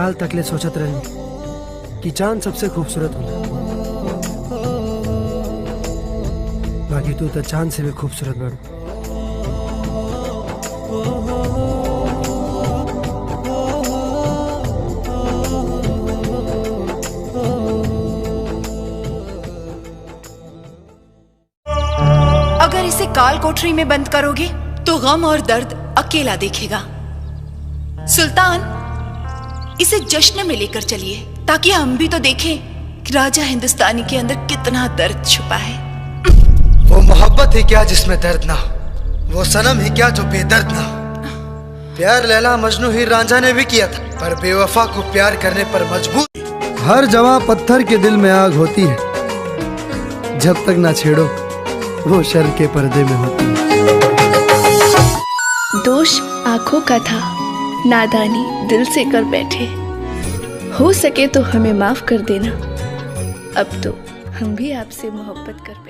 काल तकले सोचत रही कि चांद सबसे खूबसूरत होला, बाकी तू तो चांद से भी खूबसूरत बाड़ू। अगर इसे काल कोठरी में बंद करोगे तो गम और दर्द अकेला देखेगा। सुल्तान, इसे जश्न में लेकर चलिए ताकि हम भी तो देखें कि राजा हिंदुस्तानी के अंदर कितना दर्द छुपा है। वो मोहब्बत ही क्या जिसमें दर्द ना, वो सनम ही क्या जो बेदर्द ना। प्यार लैला मजनू ही रांझा ने भी किया था, पर बेवफा को प्यार करने पर मजबूर। हर जवां पत्थर के दिल में आग होती है, जब तक ना छेड़ो वो शर्म के पर्दे में होती है। दोष आंखों का था, नादानी दिल से कर बैठे। हो सके तो हमें माफ कर देना, अब तो हम भी आपसे मोहब्बत कर बैठे।